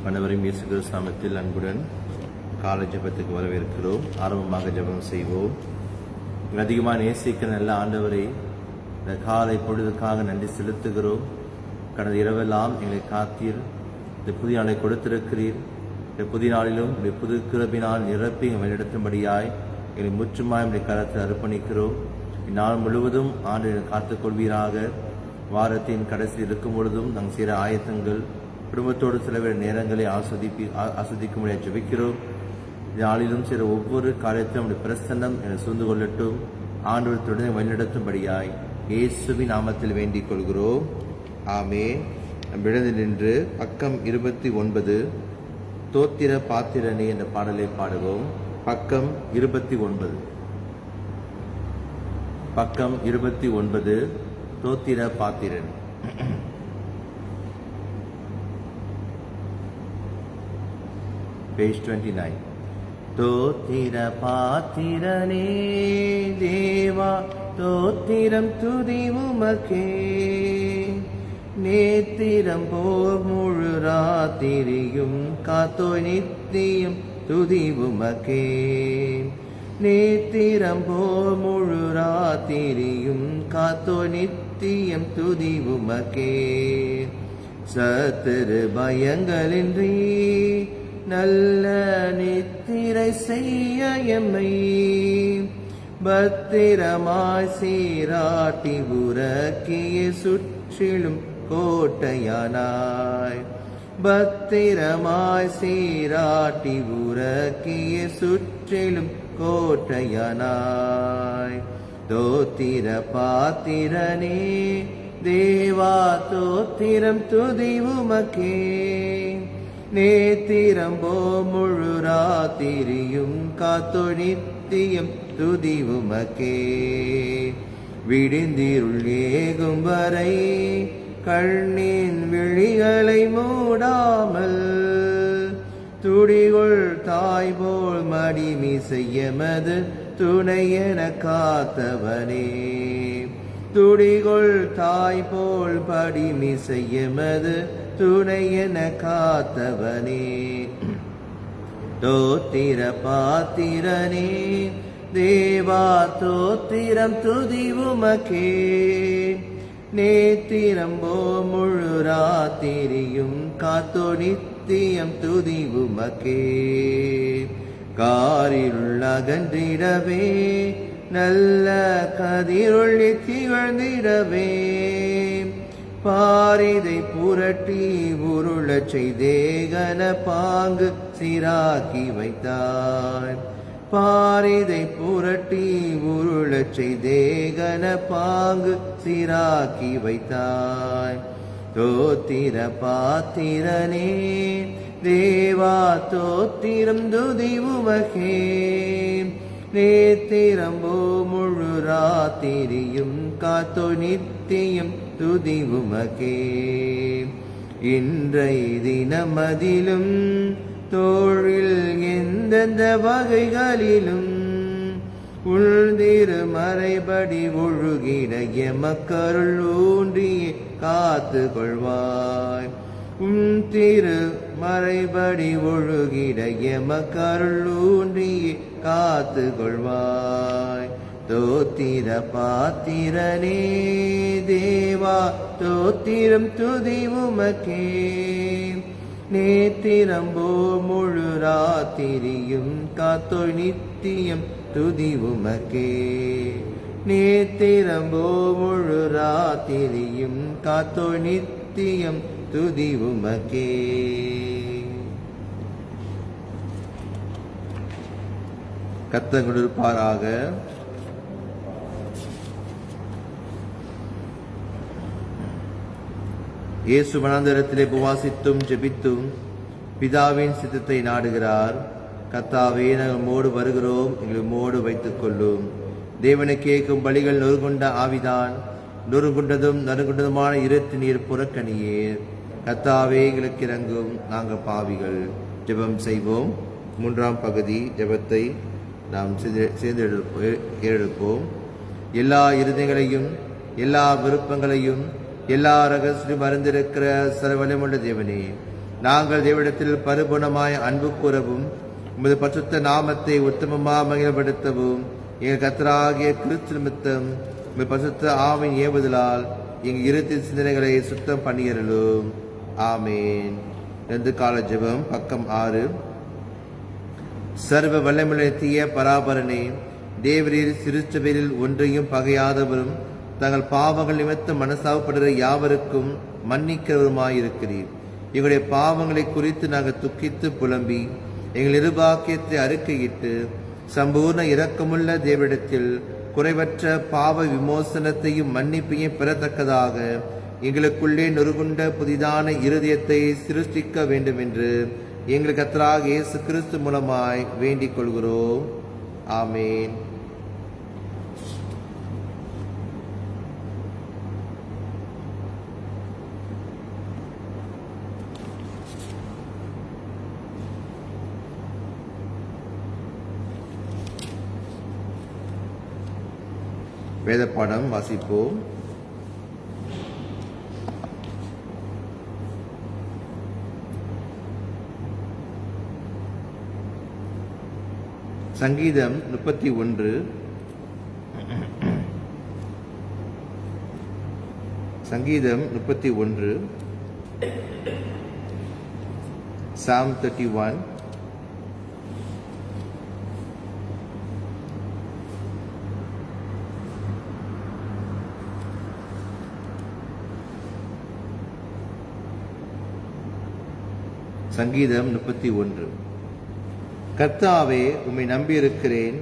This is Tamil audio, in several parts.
அனைவரையும் இயேசு கிறிஸ்து நாமத்தில் அன்புடன் காலை ஜெபத்துக்கு வரவேற்கிறோம். ஆரம்பமாக ஜெபம் செய்வோம். அதிகமாக நேசிக்க நல்ல ஆண்டவரை இந்த காலை பொழுதுக்காக நன்றி செலுத்துகிறோம். கடந்த இரவெல்லாம் எங்களை காத்தீர், இந்த புதிய நாளை கொடுத்திருக்கிறீர். இந்த புதிய நாளிலும் இந்த புது கிருபையினால் நிரப்பி வழிநடத்தும்படியாய் எங்களை முற்றுமாய் எங்களை கரத்தில் அர்ப்பணிக்கிறோம். இந்நாள் முழுவதும் ஆண்டு காத்துக் கொள்வீராக. வாரத்தின் கடைசியில் இருக்கும் பொழுதும் நாங்கள் செய்கிற ஆயத்தங்கள், குடும்பத்தோடு சில நேரங்களை ஆஸ்வதிக்க முடியாது ஜெபிக்கிறோம். நாளிலும் சில ஒவ்வொரு காரியத்திலும் நம்முடைய பிரசன்னம் என சூழ்ந்து கொள்ளட்டும். ஆண்டவருடன் வழிநடத்தும்படியாய் இயேசுவின் நாமத்தில் வேண்டிக் கொள்கிறோம். ஆமென். நம் எழுந்து நின்று பக்கம் 29 தோத்திர பாத்திரனே என்ற பாடலை பாடுவோம். பக்கம் 29 தோத்திர பாத்திரன். Page 29. தோத்திர பாத்திரனே தேவா, தோத்திரம் துதி உமக்கே. நேத்திரம் போர் முழு ராத்திரியும் காத்தோய் நித்தியம் துதி உமக்கே. நேத்திரம் போர் முழு ராத்திரியும் காத்தோய் நித்தியம் துதி உமக்கே. சத்துரு பயங்களின்றி நல்ல நித்திரை செய்ய எம்மை பத்திரமாய் சீராட்டி உறக்கிய சுற்றிலும் கோட்டையானாய். பத்திரமாய் சீராட்டி உறக்கிய சுற்றிலும் கோட்டையானாய். தோத்திர பாத்திரனே தேவா, தோத்திரம் துதி உமக்கே. நேத்திரம் போ முழு ராத்திரியும் காத்தோய் நித்தியம் துதி உமக்கே. விடிந்திருள் ஏகும் வரை கண்ணின் விழிகளை மூடாமல் துடிகொள் தாய் போல் மடிமிசையமது துணையென காத்தவனே. துடிகொள் தாய் போல் படிமிசையமது துணையென காத்தவனே. தோத்திர பாத்திரனே தேவா, தோத்திரம் துதி உமக்கே. நேத்திரம் போ முழு ராத்திரியும் காத்தோ நித்தியம் துதி உமக்கே. காரிருள் அகன்றிடவே நல்ல கதிரொளி திகழ்ந்திடவே பாரிதை புரட்டி உருளச் செய்தேகன பாங்கு சீராக்கி வைத்தாய். பாரிதை புரட்டி உருளச் செய்தேகன பாங்கு சீராக்கி வைத்தாய். தோத்திர பாத்திரனே தேவா, தோத்திரம் துதி உமக்கே. நேத்திரம் போ முழு ராத்திரியும் காத்தோய் நித்தியம் துதி உமக்கே. இன்றை தினமதிலும் தோழில் எந்தெந்த வகைகளிலும் உள்திரு மறைபடி ஒழுகிட எமக்கருள் ஊன்றியே காத்து கொள்வாய். திரு மறைபடி ஒழுகிட எமக்கருள் ஊன்றியே காத்து கொள்வாய். தோத்திர பாத்திரனே தேவா, தோத்திரம் துதி உமக்கே. நேத்திரம் போ முழு ராத்திரியும் காத்தோய் நித்தியம் துதி உமக்கே. நேத்திரம் போ முழு ராத்திரியும் காத்தோய் நித்தியம் துதி உமக்கே. கர்த்தர் கொடுப்பாராக. இயேசு வனாந்தரத்திலே உபவாசித்தும் ஜெபித்தும் பிதாவின் சித்தத்தை நாடுகிறார். கர்த்தாவே, நாங்கள் உம்மோடு வருகிறோம், எங்களை உம்மோடு வைத்துக் கொள்ளும். தேவனை கேட்கும் பலிகள் நொறுங்குண்ட ஆவிதான், நொறுங்குண்டதும் நறுங்குண்டதுமான இரத்து நீர் புறக்கணியே. கர்த்தாவே, எங்களுக்கு இறங்கும், நாங்கள் பாவிகள். ஜெபம் செய்வோம். 3ஆம் பகுதி ஜெபத்தை நாம் சேர்ந்து ஏறெடுப்போம். எல்லா இருதயங்களையும் எல்லா விருப்பங்களையும் எல்லா ரகசியம் அறிந்திருக்கிற சர்வவல்லமையுள்ள தேவனே, நாங்கள் தேவனிடத்தில் பரிபூர்ணமாய் அன்பு கூறவும் உமது பரிசுத்த நாமத்தை உத்தமமாக மகிழ்படுத்தவும் எங்கள் கர்த்தராகிய கிறிஸ்து நிமித்தம் உமது பரிசுத்த ஆவியின் ஏவுதலால் எங்கள் இருத்தின் சிந்தனைகளை சுத்தம் பண்ணியறலும். ஆமேன். ரெண்டு கால ஜெபம், பக்கம் 6. சர்வ வல்லமையுள்ள தீய பராபரனே, தேவரீர் சிறுச்சபையில் ஒன்றையும் பகையாதவரும் தங்கள் பாவங்கள் நிமித்தம் மனசாவப்படுகிற யாவருக்கும் மன்னிக்கிறவருமாயிருக்கிறீர். எங்களுடைய பாவங்களை குறித்து நாங்கள் துக்கித்து புலம்பி எங்கள் நிருபாக்கியத்தை அறிக்கையிட்டு சம்பூர்ண இரக்கமுள்ள தேவனிடத்தில் குறைவற்ற பாவ விமோசனத்தையும் மன்னிப்பையும் பெறத்தக்கதாக எங்களுக்குள்ளே நொறுகுண்ட புதிதான இருதயத்தை சிருஷ்டிக்க வேண்டும் என்று எங்கள் கர்த்தராகிய இயேசு கிறிஸ்து மூலமாய் வேண்டிக் கொள்கிறோம். ஆமேன். வேத பாடம் வாசிப்போம். சங்கீதம் 31. சங்கீதம் 31, Psalm 31. சங்கீதம் 31. கர்த்தாவே, உம்மை நம்பியிருக்கிறேன்.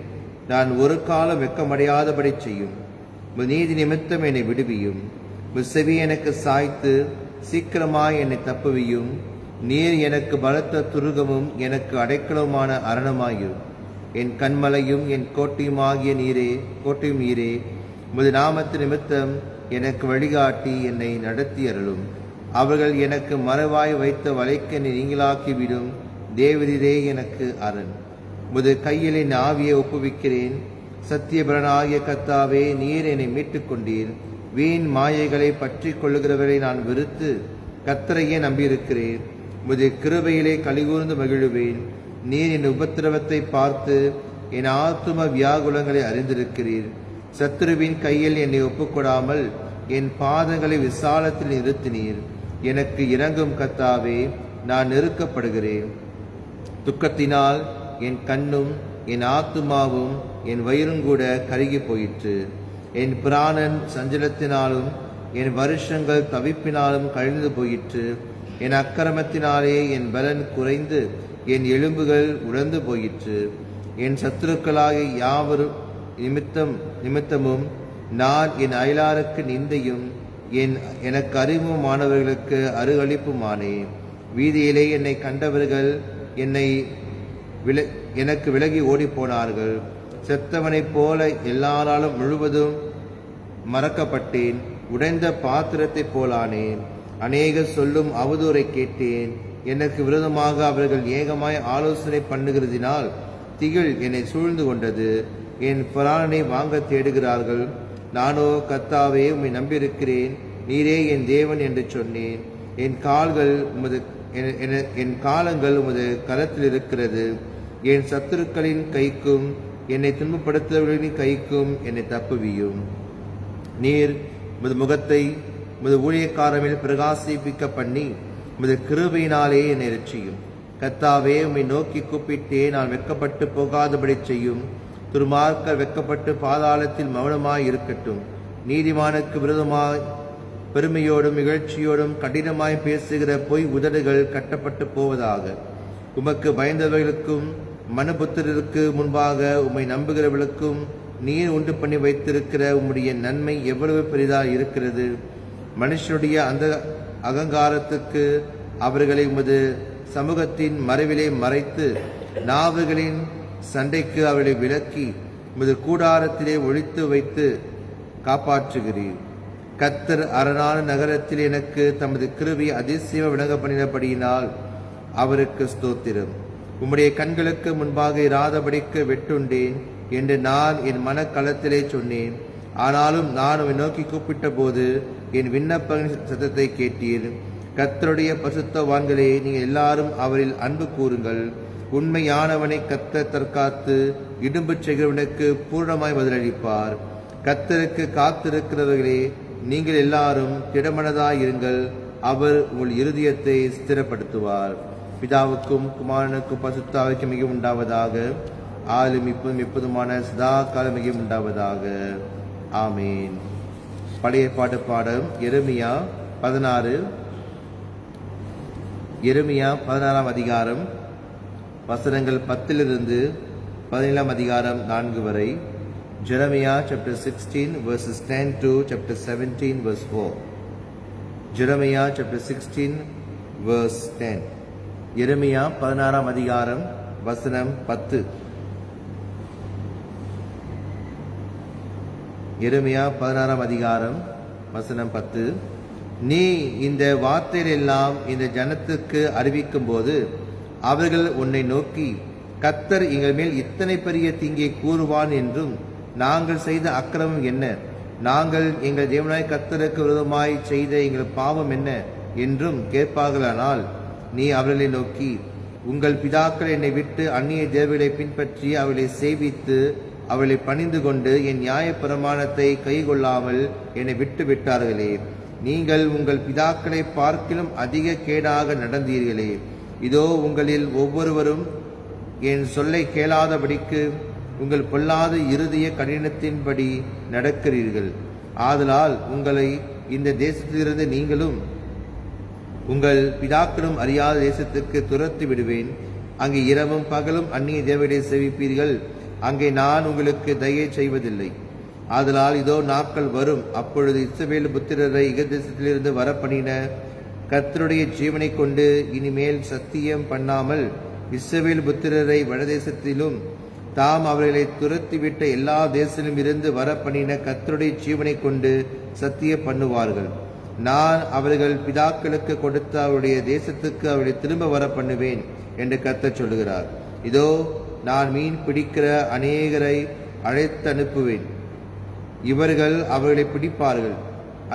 நான் ஒரு காலம் வெட்கமடையாதபடி செய்யும். உமது நீதி நிமித்தம் என்னை விடுவியும். உமது செவி எனக்கு சாய்த்து சீக்கிரமாய் என்னை தப்புவியும். நீர் எனக்கு பலத்த துருகமும் எனக்கு அடைக்கலமான அரணமாயும். என் கண்மலையும் என் கோட்டையுமாகிய கோட்டையும் நீரே. உமது நாமத்து நிமித்தம் எனக்கு வழிகாட்டி என்னை நடத்தி அருளும். அவர்கள் எனக்கு மறைவாய் வைத்த வலைக்கு என்னை நீங்களாக்கிவிடும். தேவரீரே எனக்கு அரண். உமது கையில் என் ஆவியை ஒப்புவிக்கிறேன். சத்தியபரனாகிய கர்த்தாவே, நீர் என்னை மீட்டுக் கொண்டீர். வீண் மாயைகளை பற்றி கொள்ளுகிறவரை நான் வெறுத்து கர்த்தரையே நம்பியிருக்கிறேன். உமது கிருபையிலே கலிகூர்ந்து மகிழுவேன். நீர் என் உபத்திரவத்தை பார்த்து என் ஆத்தும வியாகுலங்களை அறிந்திருக்கிறீர். சத்துருவின் கையில் என்னை ஒப்புக்கொடாமல் என் பாதங்களை விசாலத்தில் நிறுத்தினீர். எனக்கு இரங்கும் கர்த்தாவே, நான் நெருக்கப்படுகிறேன். துக்கத்தினால் என் கண்ணும் என் ஆத்துமாவும் என் வயிறுங்கூட கருகி போயிற்று. என் பிராணன் சஞ்சலத்தினாலும் என் வருஷங்கள் தவிப்பினாலும் கழிந்து போயிற்று. என் அக்கிரமத்தினாலே என் பலன் குறைந்து என் எலும்புகள் உடைந்து போயிற்று. என் சத்துருக்களாகிய யாவரும் நிமித்தமும் நான் என் அயலாருக்கு நிந்தையும் எனக்கு அறிமுகமானவர்களுக்கு அருகளிப்புமானேன். வீதியிலே என்னை கண்டவர்கள் எனக்கு விலகி ஓடிப்போனார்கள். செத்தவனைப் போல எல்லாராலும் முழுவதும் மறக்கப்பட்டேன். உடைந்த பாத்திரத்தைப் போலானேன். அநேகர் சொல்லும் அவதூறை கேட்டேன். எனக்கு விரோதமாக அவர்கள் ஏகமாய் ஆலோசனை பண்ணுகிறதினால் திகில் என்னை சூழ்ந்து கொண்டது. என் பிராணனை வாங்க தேடுகிறார்கள். நானோ, கர்த்தாவே, உம்மை நம்பியிருக்கிறேன். நீரே என் தேவன் என்று சொன்னேன். என் காலங்கள் உமது கரத்தில் இருக்கிறது. என் சத்துருக்களின் கைக்கும் என்னை துன்பப்படுத்துபவர்களின் கைக்கும் என்னை தப்புவியும். நீர் உமது முகத்தை உமது ஊழியக்காரமில் பிரகாசிப்பிக்க பண்ணி உமது கிருபையினாலே என்னை ரட்சியும். கர்த்தாவே, உம்மை நோக்கி கூப்பிட்டே நான் வெட்கப்பட்டு போகாதபடி செய்யும். துர்மார்க்கர் வெட்கப்பட்டு பாதாளத்தில் மௌனமாய் இருக்கட்டும். நீதிமானுக்கு விரோதமாய் பெருமையோடும் இகழ்ச்சியோடும் கடினமாய் பேசுகிற பொய் உதடுகள் கட்டப்பட்டு போவதாக. உமக்கு பயந்தவர்களுக்கும் மனுபுத்திரருக்கு முன்பாக உம்மை நம்புகிறவர்களுக்கும் நீர் உண்டு பண்ணி வைத்திருக்கிற உம்முடைய நன்மை எவ்வளவு பெரிதாக இருக்கிறது. மனுஷனுடைய அந்த அகங்காரத்துக்கு அவர்களை உமது சமூகத்தின் மறைவிலே மறைத்து நாவுகளின் சண்டைக்கு அவர்களை விலக்கி உமது கூடாரத்திலே ஒழித்து வைத்து காப்பாற்றுகிறீர். கர்த்தர் அரணான நகரத்தில் எனக்கு தமது கிருபையை அதிசயம் விளங்க பண்ணினபடியினால் அவருக்கு ஸ்தோத்திரம். உம்முடைய கண்களுக்கு முன்பாக இராதபடிக்கு வெட்டுண்டேன் என்று நான் என் மனக்களத்திலே சொன்னேன். ஆனாலும் நான் உம்மை நோக்கி கூப்பிட்ட போது என் விண்ணப்ப சத்தத்தை கேட்டீர். கர்த்தருடைய பரிசுத்தவான்களே, நீங்கள் எல்லாரும் அவரில் அன்பு கூறுங்கள். உண்மையானவனை கர்த்தர் தற்காத்து இடும்பு செய்கிறவனுக்கு பூரணமாய் பதிலளிப்பார். கர்த்தருக்கு காத்திருக்கிறவர்களே, நீங்கள் எல்லாரும் திடமனதாயிருங்கள். அவர் உங்கள் இருதயத்தை ஸ்திரப்படுத்துவார். பிதாவுக்கும் குமாரனுக்கும் பரிசுத்த ஆவிக்கும் மிகவும் உண்டாவதாக. ஆளும் இப்போதும் எப்போதுமான சதா காலம் மிகவும் உண்டாவதாக. ஆமீன். பழைய பாட்டு பாடம் எரேமியா 16 அதிகாரம் வசனங்கள் 10 17 அதிகாரம் 4 வரை. Jeremiah chapter 16 verses 10 to chapter 17 verse 4. Jeremiah chapter 16 verse 10. எரேமியா 16 அதிகாரம் வசனம் 10. எரேமியா 16 அதிகாரம் வசனம் 10. நீ இந்த வார்த்தையெல்லாம் இந்த ஜனத்துக்கு அறிவிக்கும் போது அவர்கள் உன்னை நோக்கி, கர்த்தர் எங்கள் மேல் இத்தனை பெரிய தீங்கை கூறுவான் என்றும், நாங்கள் செய்த அக்கிரமம் என்ன, நாங்கள் எங்கள் தேவனாய் கர்த்தருக்கு விரோதமாய் செய்த எங்கள் பாவம் என்ன என்றும் கேட்பார்களானால், நீ அவர்களை நோக்கி, உங்கள் பிதாக்கள் என்னை விட்டு அந்நிய தேவர்களை பின்பற்றி அவளை சேவித்து அவளை பணிந்து கொண்டு என் நியாய பிரமாணத்தை கைக்கொள்ளாமல் என்னை விட்டு விட்டார்களே. நீங்கள் உங்கள் பிதாக்களை பார்க்கிலும் அதிக கேடாக நடந்தீர்களே. இதோ உங்களில் ஒவ்வொருவரும் என் சொல்லை கேளாதபடிக்கு உங்கள் பொல்லாத இருதய கடினத்தின்படி நடக்கிறீர்கள். ஆதலால் உங்களை இந்த தேசத்திலிருந்து நீங்களும் உங்கள் பிதாக்களும் அறியாத தேசத்துக்கு துரத்தி விடுவேன். அங்கே இரவும் பகலும் அந்நிய தேவனை சேவிப்பீர்கள். அங்கே நான் உங்களுக்கு தயை செய்வதில்லை. ஆதலால் இதோ நாட்கள் வரும், அப்பொழுது இஸ்ரவேல் புத்திரரை எகிப்திலிருந்து வரப்பண்ணின கர்த்தருடைய ஜீவனை கொண்டு இனிமேல் சத்தியம் பண்ணாமல் இஸ்ரவேல் புத்திரரை வடதேசத்திலும் தாம் அவர்களை துரத்திவிட்ட எல்லா தேசத்திலும் இருந்து வரப்பண்ணின கர்த்தருடைய ஜீவனை கொண்டு சத்திய பண்ணுவார்கள். நான் அவர்கள் பிதாக்களுக்கு கொடுத்த அவருடைய தேசத்துக்கு அவர்களை திரும்ப வர பண்ணுவேன் என்று கர்த்தர் சொல்லுகிறார். இதோ நான் மீன் பிடிக்கிற அநேகரை அழைத்து அனுப்புவேன். இவர்கள் அவர்களை பிடிப்பார்கள்.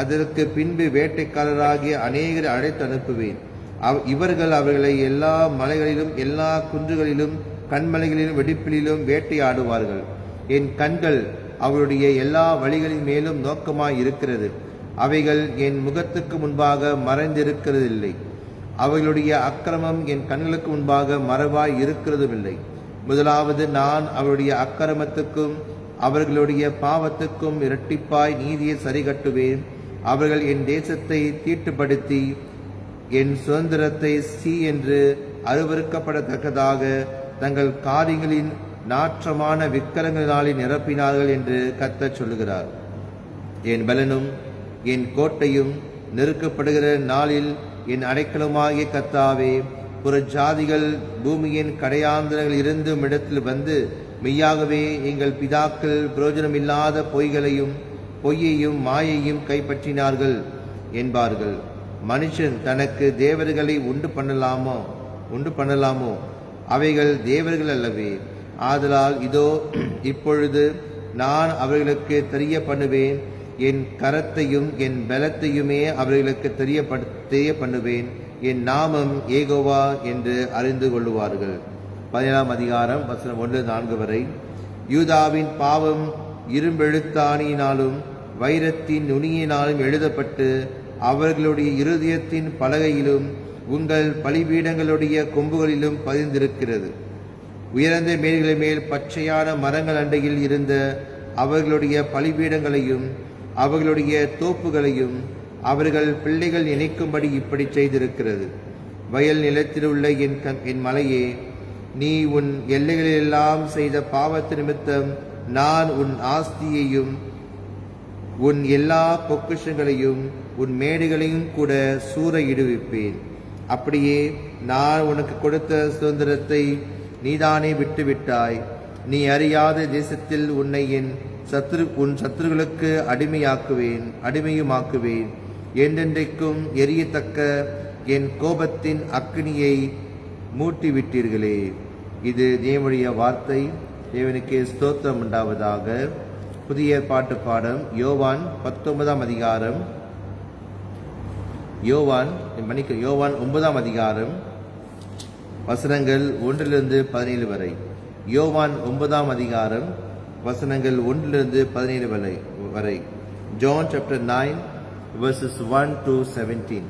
அதற்கு பின்பு வேட்டைக்காரராகிய அநேகரை அழைத்து அனுப்புவேன். இவர்கள் அவர்களை எல்லா மலைகளிலும் எல்லா குன்றுகளிலும் கண்மலைகளிலும் வெடிப்பிலும் வேட்டையாடுவார்கள். என் கண்கள் அவருடைய எல்லா வழிகளின் மேலும் நோக்கமாய் இருக்கிறது. அவைகள் என் முகத்துக்கு முன்பாக மறைந்திருக்கிறதில்லை. அவர்களுடைய அக்கிரமம் என் கண்களுக்கு முன்பாக மறைவாய் இருக்கிறதுமில்லை. முதலாவது நான் அவருடைய அக்கிரமத்துக்கும் அவர்களுடைய பாவத்துக்கும் இரட்டிப்பாய் நீதியை சரிகட்டுவேன். அவர்கள் என் தேசத்தை தீட்டுப்படுத்தி என் சுதந்திரத்தை சீ என்று அருவருக்கப்படத்தக்கதாக தங்கள் காரியங்களின் நாற்றமான விக்கிரங்களினாலே நிரப்பினார்கள் என்று கர்த்தர் சொல்லுகிறார். என் பலனும் என் கோட்டையும் நெருக்கப்படுகிற நாளில் என் அடைக்கலமாகிய கர்த்தாவே, புற ஜாதிகள் பூமியின் கடையாந்திரங்கள் இருந்தும் இடத்தில் வந்து மெய்யாகவே எங்கள் பிதாக்கள் பிரயோஜனமில்லாத பொய்யையும் மாயையும் கைப்பற்றினார்கள் என்பார்கள். மனுஷன் தனக்கு தேவர்களை உண்டு பண்ணலாமோ? அவைகள் தேவர்கள் அல்லவே. ஆதலால் இதோ இப்பொழுது நான் அவர்களுக்கு தெரிய பண்ணுவேன். என் கரத்தையும் என் பலத்தையுமே அவர்களுக்கு தெரிய பண்ணுவேன். என் நாமம் ஏகோவா என்று அறிந்து கொள்ளுவார்கள். 17 அதிகாரம் வசனம் 1-4 வரை. யூதாவின் பாவம் இரும்பெழுத்தாணியினாலும் வைரத்தின் நுனியினாலும் எழுதப்பட்டு அவர்களுடைய இருதயத்தின் பலகையிலும் உங்கள் பலிபீடங்களுடைய கொம்புகளிலும் பதிந்திருக்கிறது. உயர்ந்த மேல்களின் மேல் பச்சையான மரங்கள் அண்டையில் இருந்த அவர்களுடைய பலிபீடங்களையும் அவர்களுடைய தோப்புகளையும் அவர்கள் பிள்ளைகள் நினைக்கும்படி இப்படி செய்திருக்கிறது. வயல் நிலத்தில் உள்ள என் மலையே, நீ உன் எல்லைகளெல்லாம் செய்த பாவத்து நிமித்தம் நான் உன் ஆஸ்தியையும் உன் எல்லா பொக்கிஷங்களையும் உன் மேடுகளையும் கூட சூறையிடுவிப்பேன். அப்படியே நான் உனக்கு கொடுத்த சுதந்திரத்தை நீதானே விட்டுவிட்டாய். நீ அறியாத தேசத்தில் உன்னை உன் சத்துருகளுக்கு அடிமையுமாக்குவேன். என்றென்றைக்கும் எரியத்தக்க என் கோபத்தின் அக்கினியை மூட்டிவிட்டீர்களே. இது தேவனுடைய வார்த்தை. தேவனுக்கே ஸ்தோத்திரம் உண்டாவதாக. புதிய பாட்டு பாடம் யோவான் 19 அதிகாரம் யோவான் 9ஆம் அதிகாரம் வசனங்கள் 1-17 வரை. யோவான் 9ஆம் அதிகாரம் வசனங்கள் 1-17 வரை. John chapter 9 verses 1 to 17.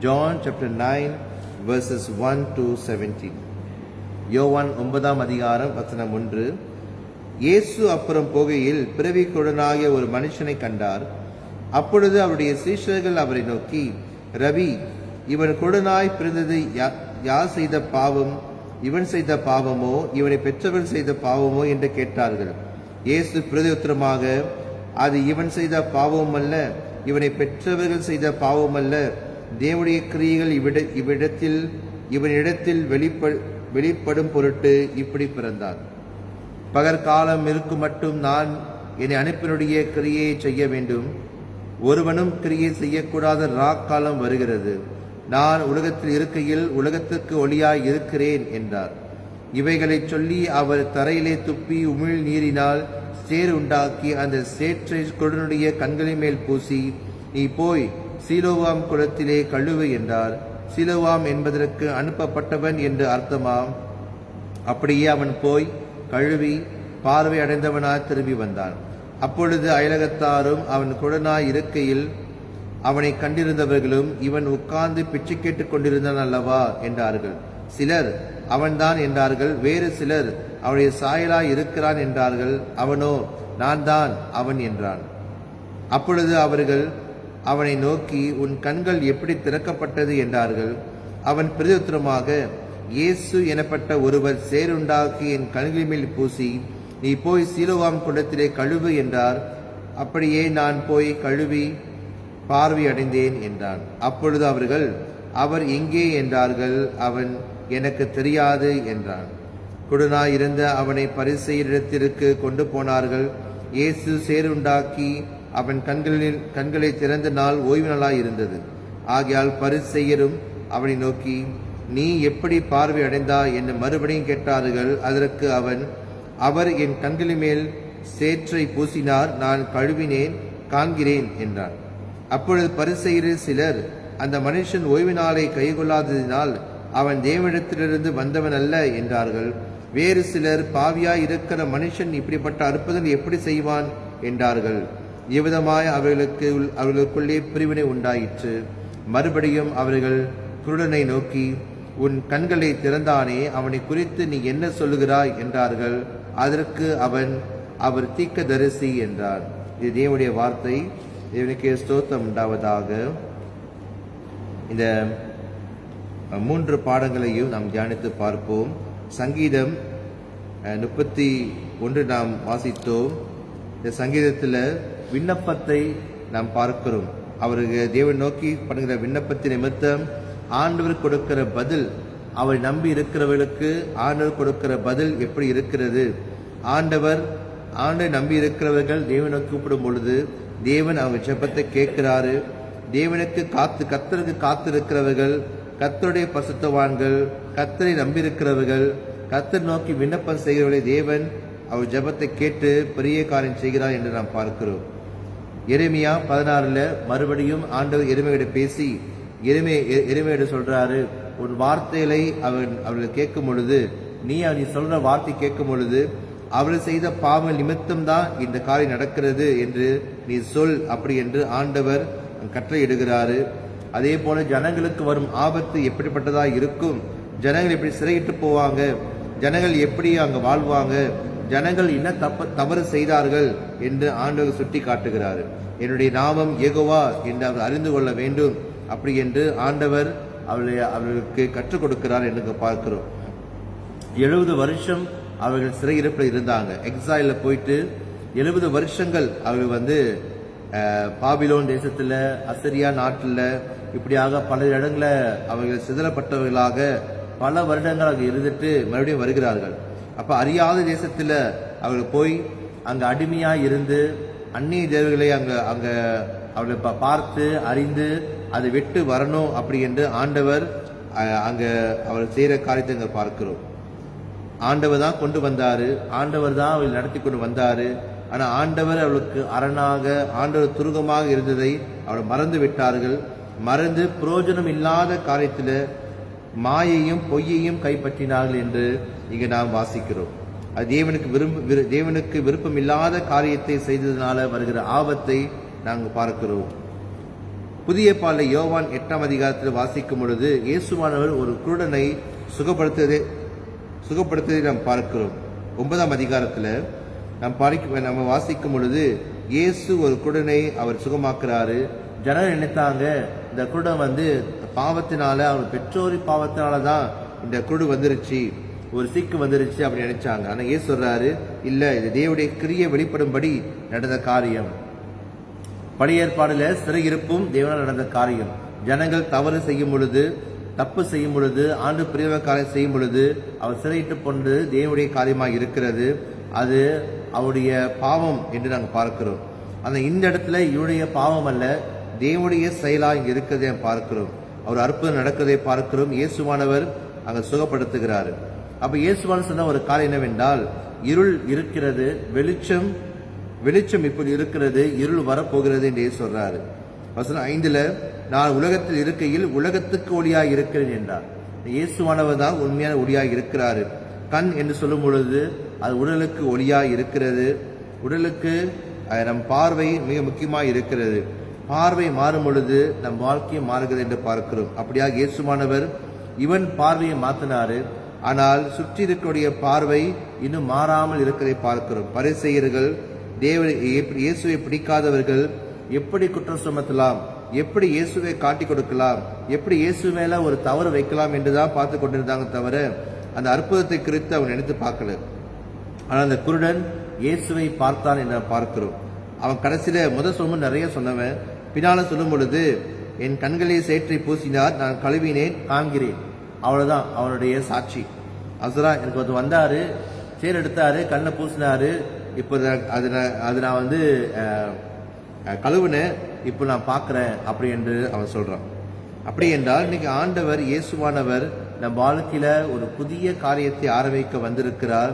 John chapter 9 verses 1 to 17. யோவான் 9ஆம் அதிகாரம் வசனம் 1. இயேசு அப்புறம் போகையில் பிறவி குருடனாகிய ஒரு மனுஷனை கண்டார். அப்பொழுது அவருடைய சீஷர்கள் அவரை நோக்கி, ரவி, இவன் குருடனாய் பிறந்தது யார் செய்த பாவம்? இவன் செய்த பாவமோ இவனை பெற்றவன் செய்த பாவமோ என்று கேட்டார்கள். இயேசு பிரதியுத்தரமாக, அது இவன் செய்த பாவம் அல்ல, இவனை பெற்றவர்கள் செய்த பாவம் அல்ல. தேவனுடைய கிரியைகள் இவனிடத்தில் வெளிப்படும் பொருட்டு இப்படி பிறந்தான். பகற்காலம் இருக்கும் மட்டும் நான் என்னை அனுப்பினுடைய கிரியையை செய்ய வேண்டும். ஒருவனும் கிரியை செய்யக்கூடாத ராக்காலம் வருகிறது. நான் உலகத்தில் இருக்கையில் உலகத்துக்கு ஒளியாய் இருக்கிறேன் என்றார். இவைகளை சொல்லி அவர் தரையிலே துப்பி உமிழ் நீரினால் சேறு உண்டாக்கி அந்த சேற்றை குருடனுடைய கண்களின் மேல் பூசி, நீ போய் சீலோவாம் குளத்திலே கழுவு என்றார். சீலோவாம் என்பதற்கு அனுப்பப்பட்டவன் என்று அர்த்தமாம். அப்படியே அவன் போய் கழுவி பார்வை அடைந்தவனாய் திரும்பி வந்தான். அப்பொழுது அயலகத்தாரும் அவன் குருடனாய் இருக்கையில் அவனை கண்டிருந்தவர்களும், இவன் உட்கார்ந்து பிச்சை கேட்டுக் கொண்டிருந்தான் அல்லவா என்றார்கள். சிலர் அவன்தான் என்றார்கள். வேறு சிலர் அவனுடைய சாயலாய் இருக்கிறான் என்றார்கள். அவனோ, நான் தான் அவன் என்றான். அப்பொழுது அவர்கள் அவனை நோக்கி, உன் கண்கள் எப்படி திறக்கப்பட்டது என்றார்கள். அவன் பிரதியுத்தரமாக, இயேசு எனப்பட்ட ஒருவர் சேருண்டாக்கி என் கண்களின் மேல் பூசி, நீ போய் சீலோவாம் குளத்திலே கழுவு என்றார். அப்படியே நான் போய் கழுவி பார்வை அடைந்தேன் என்றான். அப்பொழுது அவர்கள், அவர் எங்கே என்றார்கள். அவன், எனக்கு தெரியாது என்றான். குருடனாய் இருந்த அவனை பரிசேயரிடத்திற்கு கொண்டு போனார்கள். இயேசு சேருண்டாக்கி அவன் கண்களை திறந்த நாள் ஓய்வு நாளாய் இருந்தது. ஆகையால் பரிசேயரும் அவனை நோக்கி, நீ எப்படி பார்வை அடைந்தாய் என்று மறுபடியும் கேட்டார்கள். அதற்கு அவன், அவர் என் கண்களின் மேல் சேற்றை பூசினார், நான் கழுவினேன், காண்கிறேன் என்றான். அப்பொழுது பரிசேயரில் சிலர், அந்த மனுஷன் ஓய்வு நாளை கைகொள்ளாததினால் அவன் தேவனிடத்திலிருந்து வந்தவன் அல்ல என்றார்கள். வேறு சிலர், பாவியாய் இருக்கிற மனுஷன் இப்படிப்பட்ட அற்புதங்கள் எப்படி செய்வான் என்றார்கள். இவ்விதமாய் அவர்களுக்குள்ளே பிரிவினை உண்டாயிற்று. மறுபடியும் அவர்கள் குருடனை நோக்கி, உன் கண்களை திறந்தானே, அவனை குறித்து நீ என்ன சொல்லுகிறாய் என்றார்கள். அதற்கு அவன், அவர் தீர்க்கதரிசி என்றார். இது தேவனுடைய வார்த்தை. தேவனுக்கே ஸ்தோத்திரம் உண்டாவதாக. இந்த 3 பாடங்களையும் நாம் தியானித்து பார்ப்போம். சங்கீதம் 31 நாம் வாசித்தோம். இந்த சங்கீதத்தில் விண்ணப்பத்தை நாம் பார்க்கிறோம். அவருக்கு தேவன் நோக்கி பண்ணுகிற விண்ணப்பத்தின் நிமித்தம் ஆண்டவர் கொடுக்கிற பதில், அவரை நம்பி இருக்கிறவர்களுக்கு ஆண்டவர் கொடுக்கிற பதில் எப்படி இருக்கிறது? ஆண்டை நம்பி இருக்கிறவர்கள் தேவனை கூப்பிடும் பொழுது தேவன் அவங்க ஜெபத்தை கேட்கிறாரு. தேவனுக்கு கர்த்தருக்கு காத்திருக்கிறவர்கள், கர்த்தருடைய பரிசுத்தவான்கள், கர்த்தரை நம்பியிருக்கிறவர்கள், கர்த்தர் நோக்கி விண்ணப்பம் செய்கிறவர்களை தேவன் அவர் ஜெபத்தை கேட்டு பெரிய காரியம் செய்கிறார் என்று நாம் பார்க்கிறோம். எரேமியா 16 மறுபடியும் ஆண்டவர் எரேமியாவிடம் பேசி எரேமியாவிடம் சொல்றாரு, உன் வார்த்தைகளை அவர்கள் கேட்கும் பொழுது, நீ சொல்ற வார்த்தை கேட்கும் பொழுது, அவர்கள் செய்த பாவ நிமித்தம் தான் இந்த காரியம் நடக்கிறது என்று நீ சொல், அப்படி என்று ஆண்டவர் கட்டளையிடுகிறாரு. அதே போல ஜனங்களுக்கு வரும் ஆபத்து எப்படிப்பட்டதா இருக்கும், ஜனங்கள் எப்படி சிறையிட்டு போவாங்க, ஜனங்கள் எப்படி அங்க வாழ்வாங்க, ஜனங்கள் என்ன தவறு செய்தார்கள் என்று ஆண்டவர் சுட்டி காட்டுகிறாரு. என்னுடைய நாமம் யெகோவா என்று அவர் அறிந்து கொள்ள வேண்டும், அப்படி என்று ஆண்டவர் அவர்களுக்கு கற்றுக் கொடுக்கிறார் என்று பார்க்கிறோம். 70 வருஷம் அவர்கள் சிறையிருப்பில் இருந்தாங்க. எக்ஸைல போயிட்டு 70 வருஷங்கள் அவர்கள் பாபிலோன் தேசத்துல, அசரியா நாட்டில், இப்படியாக பல இடங்களில் அவர்கள் சிதறப்பட்டவர்களாக பல வருடங்கள் அங்கே இருந்துட்டு மறுபடியும் வருகிறார்கள். அப்ப அறியாத தேசத்துல அவர்கள் போய் அங்க அடிமையா இருந்து அந்நிய தேவர்களை அங்க அவர்களை பார்த்து அறிந்து அதை விட்டு வரணும் அப்படி என்று ஆண்டவர் அங்க அவர் செய்யற காரியத்தை அங்க பார்க்கிறோம். ஆண்டவர் தான் கொண்டு வந்தாரு, ஆண்டவர் தான் அவர்கள் நடத்தி கொண்டு வந்தாரு. ஆனா ஆண்டவர் அவளுக்கு அரணாக, ஆண்டவர் துருகமாக இருந்ததை அவர்கள் மறந்து விட்டார்கள். மறந்து புரோஜனம் இல்லாத காரியத்தில் மாயையும் பொய்யையும் கைப்பற்றினார்கள் என்று இங்கு நாம் வாசிக்கிறோம். அது தேவனுக்கு விருப்பம் இல்லாத காரியத்தை செய்ததனால வருகிற ஆபத்தை நாங்கள் பார்க்கிறோம். புதிய பாலை யோவான் 8ஆம் அதிகாரத்தில் வாசிக்கும் பொழுது இயேசுவானவர் ஒரு குருடனை சுகப்படுத்ததை நாம் பார்க்கிறோம். 9ஆம் அதிகாரத்தில் நம்ம வாசிக்கும் பொழுது இயேசு ஒரு குருடனை அவர் சுகமாக்குறாரு. ஜனங்கள் நினைத்தாங்க இந்த குருடன் பாவத்தினால அவர் பெற்றோரின் பாவத்தினால தான் இந்த குருடு வந்துருச்சு, ஒரு சிக்கு வந்துருச்சு அப்படி நினைச்சாங்க. ஆனா ஏன் சொல்றாரு, இல்ல, இது தேவனுடைய கிரியை வெளிப்படும்படி நடந்த காரியம். பழைய ஏற்பாடுல சிறையிருப்பும் தேவனால் நடந்த காரியம். ஜனங்கள் தவறு செய்யும் பொழுது, தப்பு செய்யும் பொழுது, ஆண்டு பிரிவ காரியம் செய்யும் பொழுது அவர் சிறையிட்டு கொண்டு தேவனுடைய காரியமாக இருக்கிறது. அது அவருடைய பாவம் என்று நாங்கள் பார்க்கிறோம். ஆனா இந்த இடத்துல இவருடைய பாவம் அல்ல, தேவனுடைய செயலா இங்க இருக்கிறதை பார்க்கிறோம். அவர் அற்புதம் நடக்கிறதை பார்க்கிறோம். இயேசுவானவர் அங்க சுகப்படுத்துகிறாரு. அப்ப இயேசுவான் சொன்ன ஒரு காரியம் என்னவென்றால், இருள் இருக்கிறது, வெளிச்சம் இப்படி இருக்கிறது, இருள் வரப்போகிறது என்று சொல்றாரு. வசனம் 5ல நான் உலகத்தில் இருக்கையில் உலகத்துக்கு ஒளியாய் இருக்கிறேன் என்றார். இயேசுவானவர் தான் உண்மையான ஒளியாய் இருக்கிறாரு. கண் என்று சொல்லும் பொழுது அது உடலுக்கு ஒளியாய் இருக்கிறது. உடலுக்கு நம் பார்வை மிக முக்கியமாய் இருக்கிறது. பார்வை மாறும் பொழுது நம் வாழ்க்கையை மாறுகிறது என்று பார்க்கிறோம். அப்படியாக இயேசுவானவர் இவன் பார்வையை மாத்தினாரு. ஆனால் சுற்றி இருக்கக்கூடிய பார்வை இன்னும் மாறாமல் இருக்கிறதை பார்க்கிறோம். பரிசேயர்கள் இயேசுவை பிடிக்காதவர்கள் எப்படி குற்றம் சுமத்தலாம், எப்படி இயேசுவை காட்டி கொடுக்கலாம், எப்படி இயேசு மேல ஒரு தவறு வைக்கலாம் என்றுதான் பார்த்து கொண்டிருந்தாங்க தவிர அந்த அற்புதத்தை குறித்து அவன் நினைத்து பார்க்கல. ஆனால் அந்த குருடன் இயேசுவை பார்த்தான் என்று பார்க்கிறோம். அவன் கடைசியில முதல் சொல்லும் நிறைய சொன்னவன், பின்னால சொல்லும் பொழுது என் கண்களை சேற்றை பூசினார், நான் கழுவினேன், காண்கிறேன். அவ்வளவுதான் அவனுடைய சாட்சி. அசுரா எனக்கு வந்தாரு, சேர் எடுத்தாரு, கண்ணை பூசினாரு, இப்போ அது நான் கழுவுனேன், இப்போ நான் பார்க்கிறேன் அப்படி என்று அவன் சொல்றான். அப்படி என்றால் இன்னைக்கு ஆண்டவர் இயேசுவானவர் நம் வாழ்க்கையில ஒரு புதிய காரியத்தை ஆரம்பிக்க வந்திருக்கிறார்.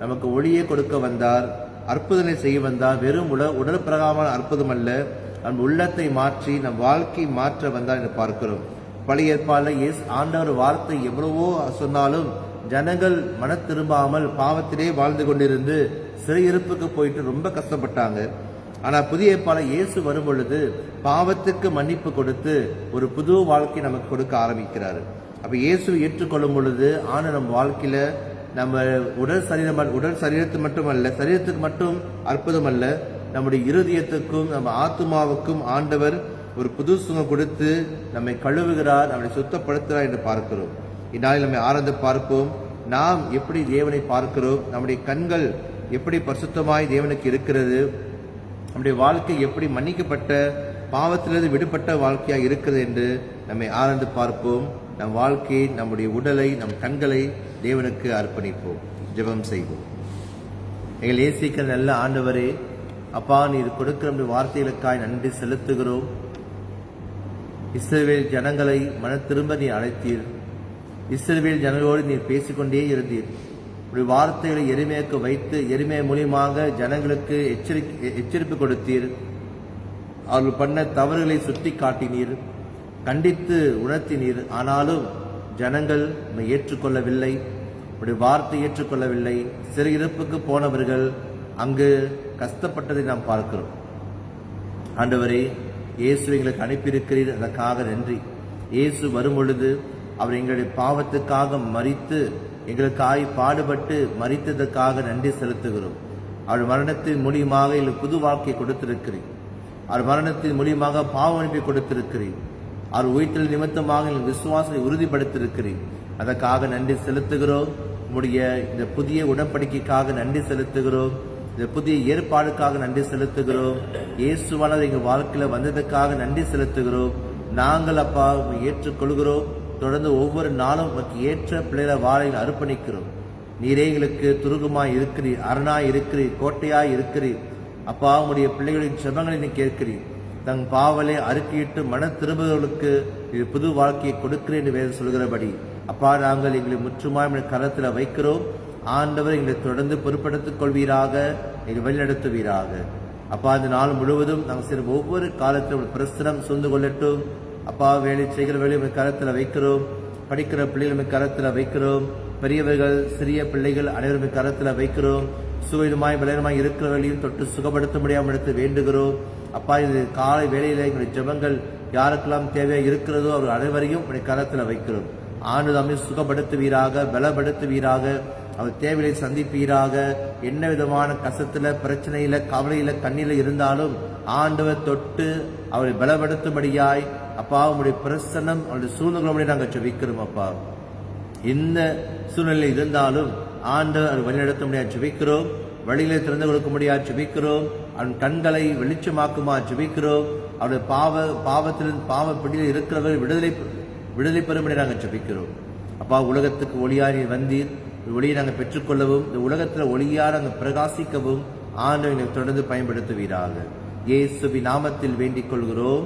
நமக்கு ஒளியை கொடுக்க வந்தார், அற்புதனை செய்ய வந்தார். வெறும் உடல் பிரகாரமான அற்புதம் அல்ல, நம் உள்ளத்தை மாற்றி நம் வாழ்க்கை மாற்ற வந்தார் என்று பார்க்கிறோம். பழைய ஏற்பாடுல ஆண்டவர் வார்த்தை எவ்வளவோ சொன்னாலும் ஜனங்கள் மன திரும்பாமல் பாவத்திலே வாழ்ந்து கொண்டிருந்து சிறையிருப்புக்கு போயிட்டு ரொம்ப கஷ்டப்பட்டாங்க. ஆனா புதிய ஏற்பாடுல இயேசு வரும் பொழுது பாவத்துக்கு மன்னிப்பு கொடுத்து ஒரு புது வாழ்க்கை நமக்கு கொடுக்க ஆரம்பிக்கிறாரு. அப்ப இயேசுவை ஏற்றுக்கொள்ளும் பொழுது நம் வாழ்க்கையில நம்ம உடல் சரீரத்துக்கு மட்டுமல்ல, சரீரத்துக்கு மட்டும் அற்புதம் அல்ல, நம்முடைய இருதயத்துக்கும் நம்ம ஆத்மாவுக்கும் ஆண்டவர் ஒரு புது சுகம் கொடுத்து நம்மை கழுவுகிறார், நம்மை சுத்தப்படுத்துகிறார் என்று பார்க்கிறோம். இந்நாளில் நம்மை ஆராய்ந்து பார்ப்போம். நாம் எப்படி தேவனை பார்க்கிறோம், நம்முடைய கண்கள் எப்படி பரிசுத்தமாய் தேவனுக்கு இருக்கிறது, நம்முடைய வாழ்க்கை எப்படி மன்னிக்கப்பட்ட பாவத்திலிருந்து விடுபட்ட வாழ்க்கையாக இருக்கிறது என்று நம்மை ஆராய்ந்து பார்ப்போம். நம் வாழ்க்கையை, நம்முடைய உடலை, நம் கண்களை தேவனுக்கு அர்ப்பணிப்போம். ஜெபம் செய்வோம். எங்கள் நேசிக்கிற நல்ல ஆண்டவரே, அப்பா, நீர் கொடுக்கிற வார்த்தைகளுக்காய் நன்றி செலுத்துகிறோம். இஸ்ரவேல் ஜனங்களை மன திரும்ப நீர் அழைத்தீர். இஸ்ரவேல் ஜனங்களோடு நீர் பேசிக்கொண்டே இருந்தீர். ஒரு வார்த்தைகளை எளிமையாக்க வைத்து எளிமை மூலியமாக ஜனங்களுக்கு எச்சரிப்பு கொடுத்தீர். அவர்கள் பண்ண தவறுகளை சுட்டி காட்டினீர், கண்டித்து உணர்த்தினீர். ஆனாலும் ஜனங்கள் ஏற்றுக்கொள்ளவில்லை, உடைய வார்த்தை ஏற்றுக்கொள்ளவில்லை. சிறையிருப்புக்கு போனவர்கள் அங்கு கஷ்டப்பட்டதை நாம் பார்க்கிறோம். ஆண்டவரே, இயேசு எங்களுக்கு அனுப்பியிருக்கிறீர், அதற்காக நன்றி. இயேசு வரும் பொழுது அவர் எங்களுடைய பாவத்துக்காக மரித்து எங்களுக்காய் பாடுபட்டு மரித்ததற்காக நன்றி செலுத்துகிறோம். அவர் மரணத்தின் மூலியமாக எங்களுக்கு புது வாழ்க்கை கொடுத்திருக்கிறீர். அவர் மரணத்தின் மூலியமாக பாவ மன்னிப்பை கொடுத்திருக்கிறீர். அவர் உயிர்த்தெழுதல் நிமித்தமாக எங்கள் விசுவாசத்தை உறுதிப்படுத்தியிருக்கிறீர். அதற்காக நன்றி செலுத்துகிறோம். உங்களுடைய இந்த புதிய உடன்படிக்கைக்காக நன்றி செலுத்துகிறோம். இந்த புதிய ஏற்பாடுக்காக நன்றி செலுத்துகிறோம். இயேசுவானவர் எங்கள் வாழ்க்கையில வந்ததுக்காக நன்றி செலுத்துகிறோம். நாங்கள் அப்பா ஏற்றுக்கொள்கிறோம். தொடர்ந்து ஒவ்வொரு நாளும் ஏற்ற பிள்ளைகளை வாழ அர்ப்பணிக்கிறோம். நீரே எங்களுக்கு துருகமாய் இருக்கிறீர், அரணாய் இருக்கிறீர், கோட்டையாய் இருக்கிறீர். அப்பா, உங்களுடைய பிள்ளைகளின் செபங்களை நீ கேட்கிறீர். தங் பாவலை அறிக்கையிட்டு மன திரும்புகளுக்கு இது புது வாழ்க்கையை கொடுக்கிறேன் என்று வேதம் சொல்கிறபடி அப்பா, நாங்கள் எங்களை முற்றுமாய் கரத்தில் வைக்கிறோம். ஆண்டவர் எங்களை தொடர்ந்து பொறுப்படுத்திக் கொள்வீராக, எங்களை வழிநடத்துவீராக. அப்பா, இந்த நாள் முழுவதும் நாங்கள் செய்யும் ஒவ்வொரு காலத்திலும் பிரசனம் சூழ்ந்து கொள்ளட்டும். அப்பா வேலை செய்கிற வேலையை கரத்தில் வைக்கிறோம். படிக்கிற பிள்ளைகள் கரத்தில் வைக்கிறோம். பெரியவர்கள் சிறிய பிள்ளைகள் அனைவரும் கரத்தில் வைக்கிறோம். சுகமாய் பலமாய் இருக்கிறவர்களையும் தொட்டு சுகப்படுத்த முடியாமல் எடுத்து வேண்டுகிறோம். அப்பா, இது காலை வேளையில எங்களுடைய ஜெபங்கள் யாருக்கெல்லாம் தேவையா இருக்கிறதோ அவர் அனைவரையும் உடைய கரத்தில் வைக்கிறோம். ஆண்டு சுகப்படுத்துவீராக, பலப்படுத்துவீராக, அவர் தேவையை சந்திப்பீராக. என்ன விதமான கசத்துல, பிரச்சனையில, கவலையில, கண்ணில இருந்தாலும் ஆண்டவர் தொட்டு அவரை பலப்படுத்தும்படியாய் அப்பா உங்களுடைய பிரசன்னம் அவருடைய சூழ்நிலை நாங்கள் ஜெபிக்கிறோம். அப்பா, இந்த சூழ்நிலை இருந்தாலும் ஆண்டவர் வழிநடத்த முடியாது ஜெபிக்கிறோம். வழிகளை திறந்து கொடுக்க முடியாது ஜெபிக்கிறோம். அவன் கண்களை வெளிச்சமாக்குமா ஜெபிக்கிறோம். அவருடைய பாவத்திலிருந்து பாவ பிடியில் இருக்கிறவர்கள் விடுதலை பெறும்படி நாங்கள் ஜெபிக்கிறோம். அப்பா, உலகத்துக்கு ஒளியாய் நீர் வந்தீர். ஒளியை நாங்கள் பெற்றுக்கொள்ளவும், இந்த உலகத்தில் ஒளியாக நாங்கள் பிரகாசிக்கவும் ஆண்டவரை தொடர்ந்து பயன்படுத்துவீராக. இயேசுவின் நாமத்தில் வேண்டிக் கொள்கிறோம்.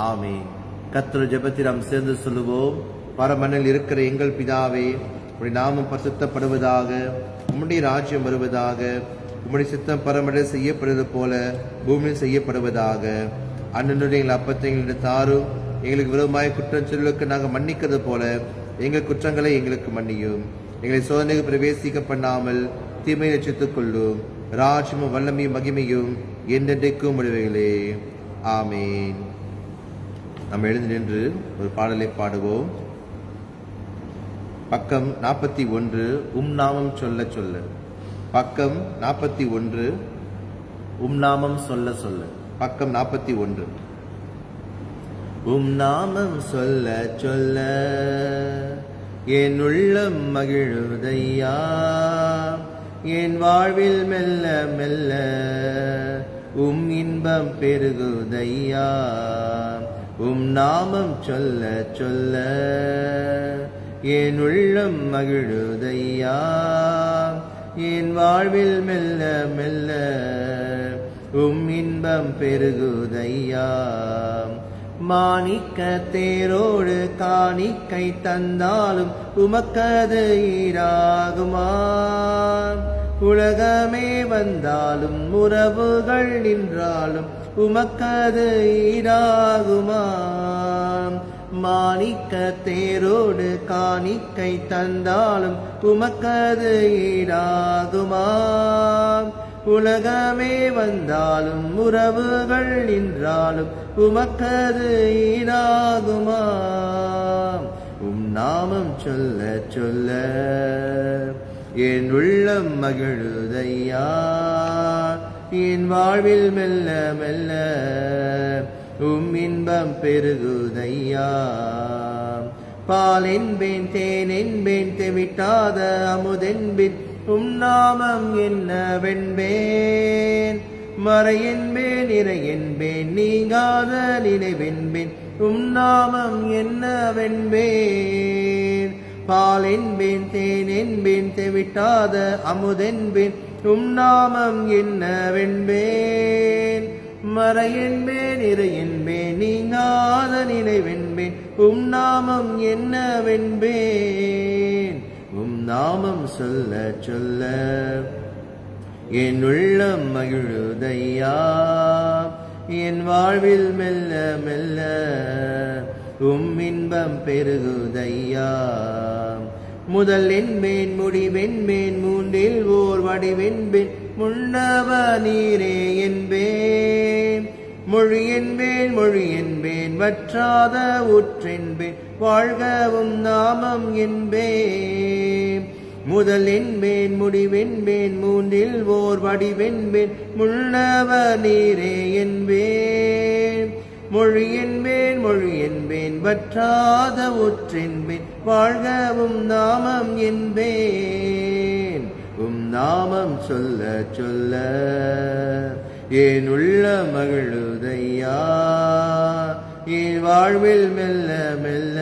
ஆமென். கர்த்தர் ஜெபத்தில் நாம் சேர்ந்து சொல்லுவோம். பரமனில் இருக்கிற எங்கள் பிதாவே, உம்முடைய நாமம் பரிசுத்தப்படுவதாக, உம்முடைய ராஜ்யம் வருவதாக, உம்முடைய சித்தம் பரமனில் செய்யப்படுவது போல பூமியில் செய்யப்படுவதாக. அன்றைய எங்கள் அப்பத்தை எங்களுக்கு தாரும். எங்களுக்கு விரோதமாய் குற்றம் சொல்லுக்கு நாங்கள் மன்னிக்கிறது போல எங்கள் குற்றங்களை எங்களுக்கு மன்னியும். எங்களை சோதனைக்கு பிரவேசிக்க பண்ணாமல் தீமையை ரட்சித்துக் கொள்ளும். ராஜ்யமும் வல்லமையும் மகிமையும் என்றென்றைக்கும் முடிவுகளே. ஆமேன். நாம் எழுந்து நின்று ஒரு பாடலை பாடுவோம். பக்கம் 41, நாமம் சொல்ல சொல்ல. பக்கம் 41, நாமம் சொல்ல சொல்ல. பக்கம் 41. நாமம் சொல்ல சொல்ல என் உள்ளம் மகிழுதையா, என் வாழ்வில் மெல்ல மெல்ல இன்பம் பெருகுதையா. நாமம் சொல்ல சொல்ல என் உள்ளம் மகிழுதையா, என் வாழ்வில் மெல்ல மெல்ல இன்பம் பெருகுதையா. மாணிக்க தேரோடு காணிக்கை தந்தாலும் உமக்கது ஈடாகுமா, உலகமே வந்தாலும் உறவுகள் நின்றாலும் உமக்கது ஈடாகுமா. மாணிக்க தேரோடு காணிக்கை தந்தாலும் உமக்கது ஈடாகுமா, உலகமே வந்தாலும் உறவுகள் நின்றாலும் உமக்கது ஈடாகுமா. நாமம் சொல்ல சொல்ல என் உள்ளம் மகிழுதையா, என் வாழ்வில் மெல்ல மெல்ல இன்பம் பெருகுதையா. பால் என்பேன் தேன் என்பேன் தெவிட்டாத அமுதென்பேன் நாமம் என்னவென்பேன். மறை என்பேன் இறை என்பேன் நீங்காத நினைவென்பேன் நாமம் என்னவென்பேன். பால் என்பேன் தேன் என்பேன் தெவிட்டாத அமுதென்பேன் நாமம் என்னவென்பேன். மறை என்பேன் இறை என்பேன் நீங்காத நினைவென்பேன் நாமம் என்னவென்பேன். நாமம் சொல்ல சொல்ல என் உள்ளம் மகிழுதையா, என் வாழ்வில் மெல்ல மெல்ல இன்பம் பெருகுதையா. முதல் என்பேன் முடிவென்பேன் மூன்றில் ஓர் வடிவென்பேன் முன்னவ நீரே என்பேன். மொழி என்பேன் மொழி என்பேன் வற்றாத ஊற்றென்பேன் வாழ்கவும் நாமம் என்பேன். முதல் என்பேன் முடிவென்பேன் மூன்றில் ஓர் வடிவென்பேன் முன்னவ நீரே என்பேன். மொழி என்பேன் மொழி என்பேன் வற்றாத ஊற்றென்பேன் வாழ்கவும் நாமம் என்பேன். நாமம் சொல்ல சொல்ல என் உள்ள மகிழுதையா, என் வாழ்வில் மெல்ல மெல்ல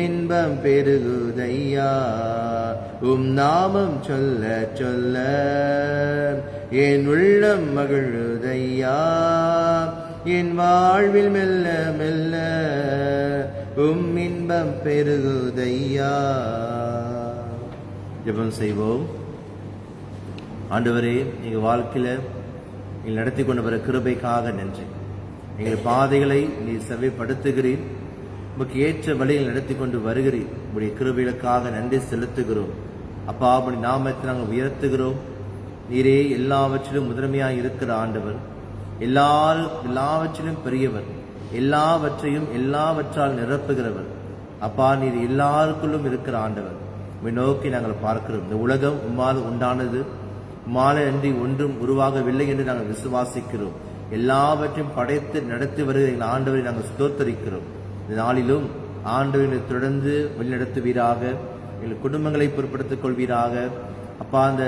இன்பம் பெருகுதையா. நாமம் சொல்ல சொல்ல என் உள்ளம் மகிழுதையா, என் வாழ்வில் மெல்ல மெல்ல இன்பம் பெருகுதையா. ஜெபம் செய்வோம். ஆண்டவரே, எங்கள் வாழ்க்கையில் நீங்கள் நடத்தி கொண்டு வர கிருபைக்காக நன்றி. எங்கள் பாதைகளை நீர் செவ்வைப்படுத்துகிறீர். உமக்கு ஏற்ற வழியில் நடத்தி கொண்டு வருகிறீர். உடைய கிருபைகளுக்காக நன்றி செலுத்துகிறோம். அப்பா, அப்படி நாமத்தை நாங்கள் உயர்த்துகிறோம். நீரே எல்லாவற்றிலும் முதன்மையாக இருக்கிற ஆண்டவர், எல்லாவற்றிலும் பெரியவர், எல்லாவற்றையும் எல்லாவற்றால் நிரப்புகிறவர். அப்பா, நீர் எல்லாருக்குள்ளும் இருக்கிற ஆண்டவர். உம்மை நோக்கி நாங்கள் பார்க்கிறோம். இந்த உலகம் உம்மால் உண்டானது, உம்மாலே அன்றி ஒன்றும் உருவாகவில்லை என்று நாங்கள் விசுவாசிக்கிறோம். எல்லாவற்றையும் படைத்து நடத்தி வருகிற எங்கள் ஆண்டவரை நாங்கள் ஸ்தோத்தரிக்கிறோம். இந்த நாளிலும் ஆண்டவரை தொடர்ந்து வழிநடத்துவீராக, எங்கள் குடும்பங்களை பொருட்படுத்திக் கொள்வீராக. அப்பா, அந்த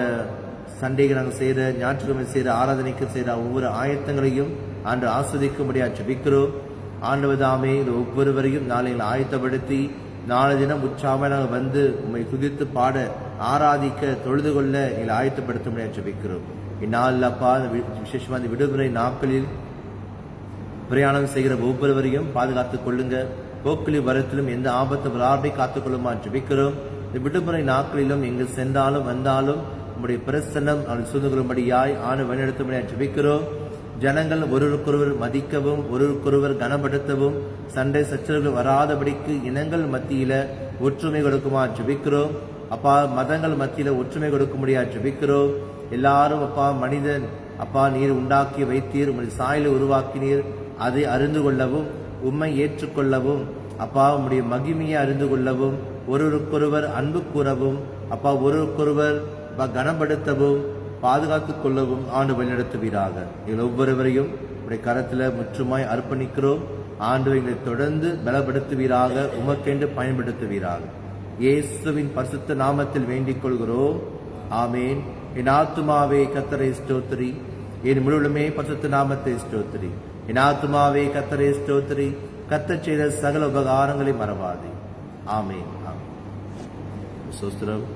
சண்டைக்கு நாங்கள் செய்கிற, ஞாயிற்றுக்கிழமை செய்கிற, ஆராதனைக்கு செய்கிற ஒவ்வொரு ஆயத்தங்களையும் ஆண்டு ஆஸ்வதிக்கும்படியாக ஜெபிக்கிறோம். ஆண்டவர் தாமே ஒவ்வொருவரையும் நாளையில் ஆயத்தப்படுத்தி நாளை தினம் உற்சாகமாக நாங்கள் வந்து உண்மை துதித்து பாட, ஆராதிக்க, தொழுது கொள்ள எங்களை ஆயத்தப்படுத்த முடியாது ஜெபிக்கிறோம். இந்நாளில் அப்பா, விசேஷமாக இந்த விடுமுறை நாட்களில் பிரயாணம் செய்கிற ஒவ்வொருவரையும் பாதுகாத்துக் கொள்ளுங்க. போக்கிலும் வரத்திலும் எந்த ஆபத்து வராபடி காத்துக்கொள்ளுமா ஜெபிக்கிறோம். இந்த விடுமுறை நாட்களிலும் எங்கு சென்றாலும் வந்தாலும் நம்முடைய பிரசன்னம் அவன் சூழ்ந்துகொள்ளும்படியாய் ஆண்டு வழிநடத்தும்படியாய் ஜெபிக்கிறோம். ஜனங்கள் ஒருவருக்கொருவர் மதிக்கவும், ஒருவருக்கொருவர் கனப்படுத்தவும், சண்டை சச்சரவுகள் வராதபடிக்கு இனங்கள் மத்தியில ஒற்றுமை கொடுக்குமா ஜெபிக்கிறோம். அப்பா, மதங்கள் மத்தியில ஒற்றுமை கொடுக்க முடியாது ஜெபிக்கிறோம். எல்லாரும் அப்பா, மனிதன் அப்பா நீர் உண்டாக்கி வைத்தீர், உங்களுடைய சாயலை உருவாக்கினீர், அதை அறிந்து கொள்ளவும், உம்மை ஏற்றுக்கொள்ளவும், அப்பா உம்முடைய மகிமையை அறிந்து கொள்ளவும், ஒருவருக்கொருவர் அன்பு கூறவும், அப்பா ஒருவருக்கொருவர் கனப்படுத்தவும், பாதுகாத்துக் கொள்ளவும் ஆண்டு வழிநடத்துவீராக. எங்கள் ஒவ்வொருவரையும் உடைய கரத்துல முற்றுமாய் அர்ப்பணிக்கிறோம். ஆண்டு எங்களை தொடர்ந்து பலப்படுத்துவீராக, உமக்கென்று பயன்படுத்துவீராக. இயேசுவின் பரிசுத்த நாமத்தில் வேண்டிக் கொள்கிறோம். ஆமேன். என் ஆத்துமாவே கர்த்தரை ஸ்தோத்திரி, என் முழுவதுமே பரிசுத்த நாமத்தை ஸ்தோத்திரி. என் ஆத்துமாவே கர்த்தரை ஸ்தோத்திரி, கர்த்தர் செய்த சகல உபகாரங்களை மறவாதே. ஆமேன். சோஸ்திரம்.